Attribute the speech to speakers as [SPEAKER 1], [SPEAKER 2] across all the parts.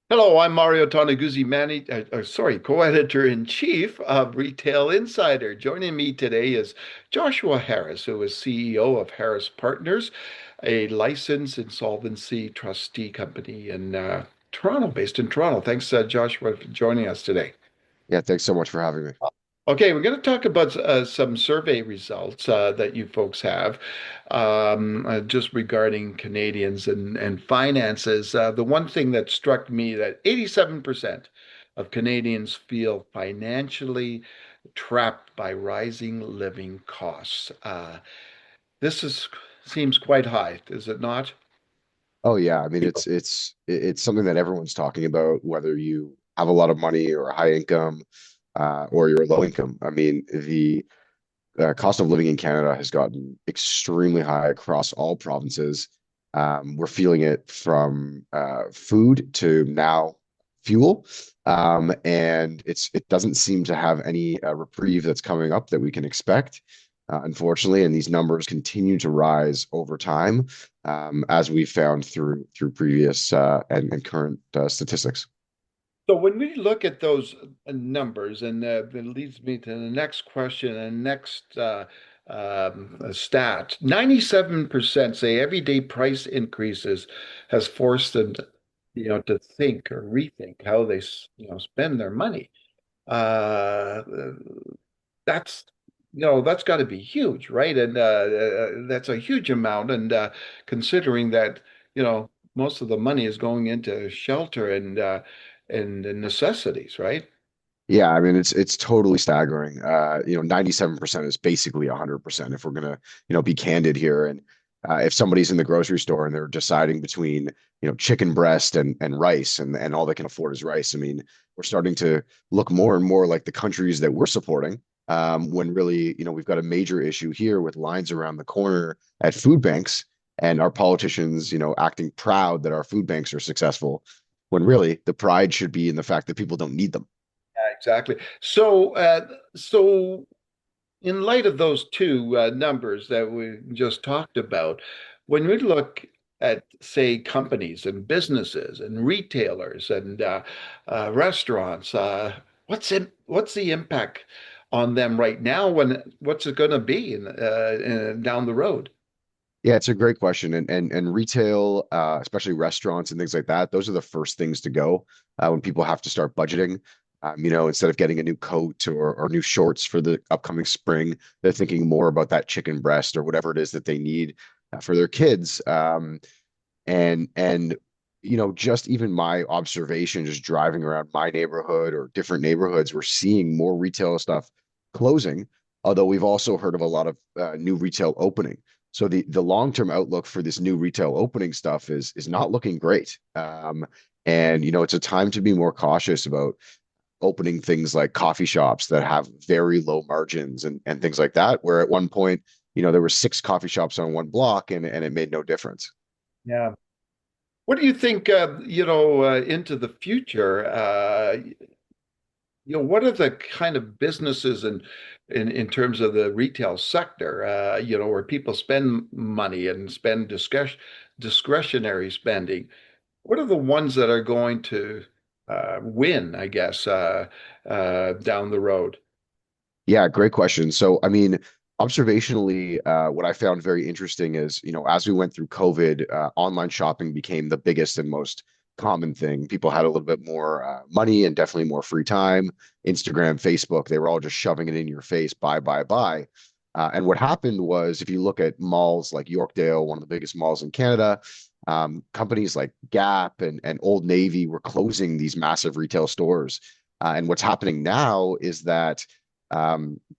[SPEAKER 1] Hello, I'm Mario Toneguzzi, co-editor-in-chief of Retail Insider. Joining me today is Joshua Harris, who is CEO of Harris Partners, a licensed insolvency trustee company in Toronto, based in Toronto. Thanks, Joshua, for joining us today.
[SPEAKER 2] Yeah, thanks so much for having me.
[SPEAKER 1] Okay, we're going to talk about some survey results that you folks have just regarding Canadians and finances. The one thing that struck me that 87% of Canadians feel financially trapped by rising living costs. This is seems quite high, is it not?
[SPEAKER 2] Oh yeah, I mean it's something that everyone's talking about, whether you have a lot of money or a high income, or you're low income. I mean, the cost of living in Canada has gotten extremely high across all provinces. We're feeling it from food to now fuel, and it doesn't seem to have any reprieve that's coming up that we can expect, unfortunately. And these numbers continue to rise over time, as we found through previous and current statistics.
[SPEAKER 1] So when we look at those numbers, and it leads me to the next question and next stat, 97% say everyday price increases has forced them to think or rethink how they, spend their money. Uh, that's, that's got to be huge, right? And that's a huge amount. And considering that, most of the money is going into shelter and the necessities, right?
[SPEAKER 2] Yeah, I mean it's totally staggering. 97% is basically 100% if we're gonna, be candid here. And if somebody's in the grocery store and they're deciding between, chicken breast and rice, and all they can afford is rice, I mean, we're starting to look more and more like the countries that we're supporting. When really, we've got a major issue here with lines around the corner at food banks, and our politicians, acting proud that our food banks are successful, when really the pride should be in the fact that people don't need them.
[SPEAKER 1] Yeah, exactly. So in light of those two numbers that we just talked about, when we look at, say, companies and businesses and retailers and restaurants, what's the impact on them right now? What's it going to be down the road?
[SPEAKER 2] Yeah, it's a great question. And retail, especially restaurants and things like that, those are the first things to go when people have to start budgeting. Instead of getting a new coat or new shorts for the upcoming spring, they're thinking more about that chicken breast or whatever it is that they need for their kids. And just even my observation, just driving around my neighborhood or different neighborhoods, we're seeing more retail stuff closing. Although we've also heard of a lot of new retail opening. So the long-term outlook for this new retail opening stuff is not looking great. And it's a time to be more cautious about opening things like coffee shops that have very low margins and things like that, where at one point, there were six coffee shops on one block and it made no difference.
[SPEAKER 1] Yeah. What do you think, into the future? What are the kind of businesses and in terms of the retail sector, where people spend money and spend discretionary spending? What are the ones that are going to win, I guess, down the road?
[SPEAKER 2] Yeah, great question. So, I mean, observationally, what I found very interesting is, as we went through COVID, online shopping became the biggest and most common thing. People had a little bit more money and definitely more free time. Instagram, Facebook, they were all just shoving it in your face, buy, buy, buy. And what happened was, if you look at malls like Yorkdale, one of the biggest malls in Canada, companies like Gap and Old Navy were closing these massive retail stores. And what's happening now is that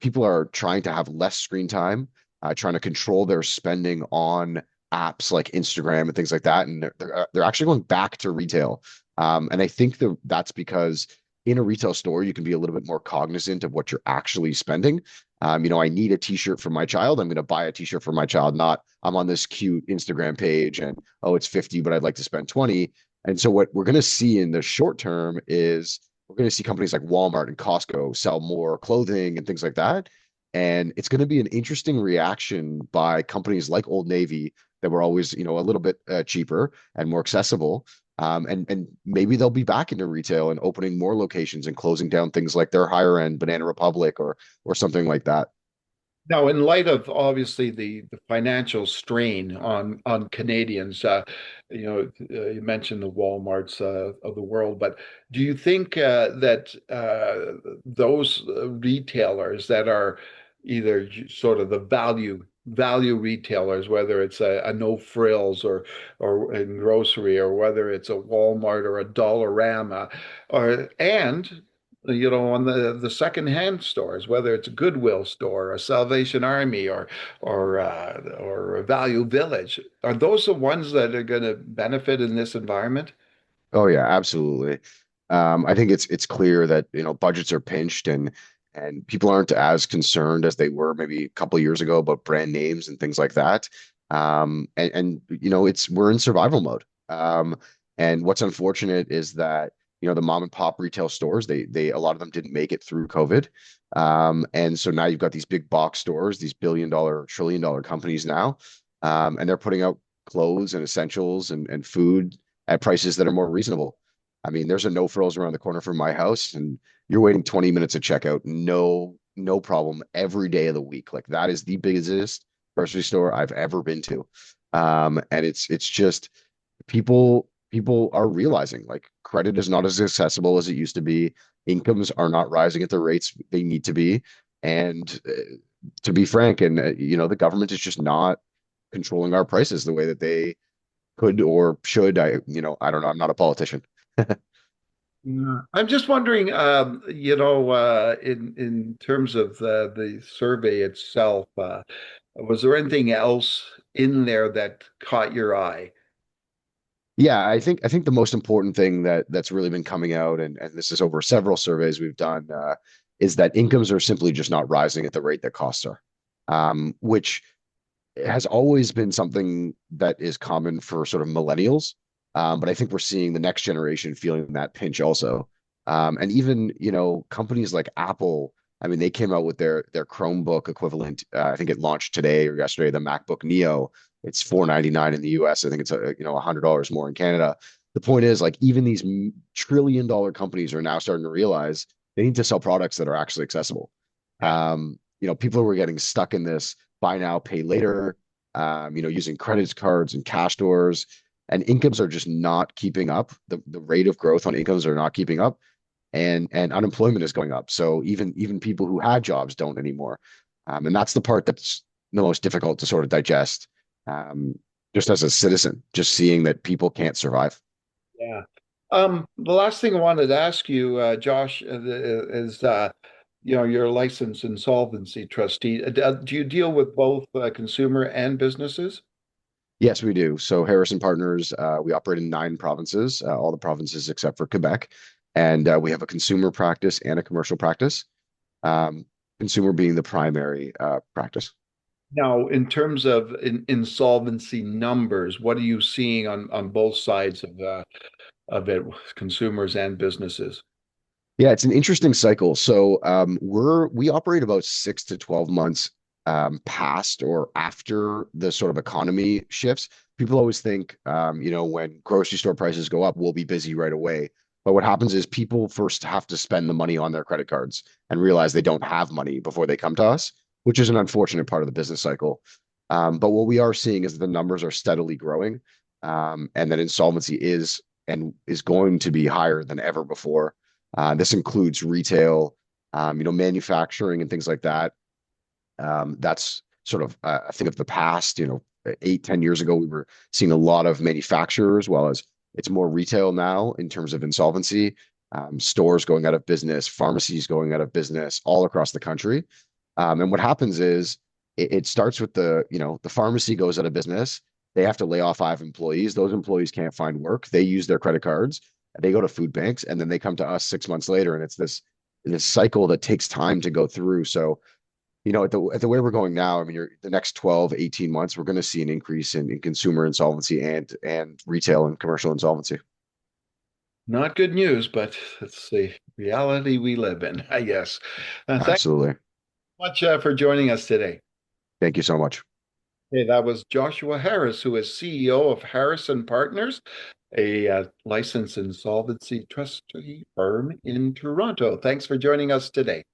[SPEAKER 2] people are trying to have less screen time, trying to control their spending on apps like Instagram and things like that, and they're actually going back to retail. And I think that's because in a retail store you can be a little bit more cognizant of what you're actually spending. I need a t-shirt for my child. I'm going to buy a t-shirt for my child, not I'm on this cute Instagram page and oh, it's 50, but I'd like to spend 20. And so what we're going to see in the short term is we're going to see companies like Walmart and Costco sell more clothing and things like that. And it's going to be an interesting reaction by companies like Old Navy that were always, a little bit cheaper and more accessible. And maybe they'll be back into retail and opening more locations and closing down things like their higher end Banana Republic or something like that.
[SPEAKER 1] Now, in light of obviously the financial strain on Canadians, you mentioned the Walmarts of the world, but do you think that those retailers that are either sort of the value retailers, whether it's a no frills or in grocery, or whether it's a Walmart or a Dollarama, or and on the secondhand stores, whether it's a Goodwill store, a Salvation Army, or a Value Village, are those the ones that are going to benefit in this environment?
[SPEAKER 2] Oh yeah, absolutely. I think it's clear that budgets are pinched and people aren't as concerned as they were maybe a couple of years ago about brand names and things like that. And it's we're in survival mode. And what's unfortunate is that the mom and pop retail stores they a lot of them didn't make it through COVID. And so now you've got these big box stores, these billion-dollar, trillion-dollar companies now, and they're putting out clothes and essentials and food at prices that are more reasonable. I mean, there's a no frills around the corner from my house, and you're waiting 20 minutes at checkout. No problem every day of the week. Like that is the biggest grocery store I've ever been to. And it's just people are realizing like credit is not as accessible as it used to be. Incomes are not rising at the rates they need to be. And to be frank, and the government is just not controlling our prices the way that they could or should. I don't know. I'm not a politician.
[SPEAKER 1] Yeah. I'm just wondering, in terms of the survey itself, was there anything else in there that caught your eye?
[SPEAKER 2] Yeah, I think the most important thing that's really been coming out, and this is over several surveys we've done, is that incomes are simply just not rising at the rate that costs are, which has always been something that is common for sort of millennials. But I think we're seeing the next generation feeling that pinch also. And even, companies like Apple, I mean, they came out with their Chromebook equivalent. I think it launched today or yesterday, the MacBook Neo. It's 499 in the US. I think it's $100 more in Canada. The point is, like, even these trillion-dollar companies are now starting to realize they need to sell products that are actually accessible.
[SPEAKER 1] Yeah.
[SPEAKER 2] People were getting stuck in this buy now, pay later, using credit cards and cash stores, and incomes are just not keeping up. The rate of growth on incomes are not keeping up, and unemployment is going up. So even people who had jobs don't anymore, and that's the part that's the most difficult to sort of digest. Just as a citizen, just seeing that people can't survive.
[SPEAKER 1] Yeah. The last thing I wanted to ask you, Josh, is you're a licensed insolvency trustee. Do you deal with both consumer and businesses?
[SPEAKER 2] Yes, we do. So Harrison Partners, we operate in 9 provinces, all the provinces except for Quebec, and we have a consumer practice and a commercial practice. Um, Consumer being the primary practice.
[SPEAKER 1] Now, in terms of insolvency numbers, what are you seeing on both sides of it, consumers and businesses?
[SPEAKER 2] Yeah, it's an interesting cycle. So we operate about 6 to 12 months past or after the sort of economy shifts. People always think, when grocery store prices go up, we'll be busy right away. But what happens is people first have to spend the money on their credit cards and realize they don't have money before they come to us, which is an unfortunate part of the business cycle. But what we are seeing is the numbers are steadily growing, and that insolvency is going to be higher than ever before. This includes retail, manufacturing and things like that. That's sort of a thing of the past. 8, 10 years ago, we were seeing a lot of manufacturers, well as it's more retail now in terms of insolvency, stores going out of business, pharmacies going out of business all across the country. And what happens is it starts with the pharmacy goes out of business. They have to lay off 5 employees. Those employees can't find work. They use their credit cards. They go to food banks, and then they come to us 6 months later, and it's this cycle that takes time to go through. So, at the way we're going now, I mean, the next 12, 18 months, we're going to see an increase in consumer insolvency and retail and commercial insolvency.
[SPEAKER 1] Not good news, but it's the reality we live in, I guess. Thanks
[SPEAKER 2] Absolutely.
[SPEAKER 1] so much for joining us today.
[SPEAKER 2] Thank you so much.
[SPEAKER 1] Okay, that was Joshua Harris, who is CEO of Harrison Partners. a licensed insolvency trustee firm in Toronto. Thanks for joining us today.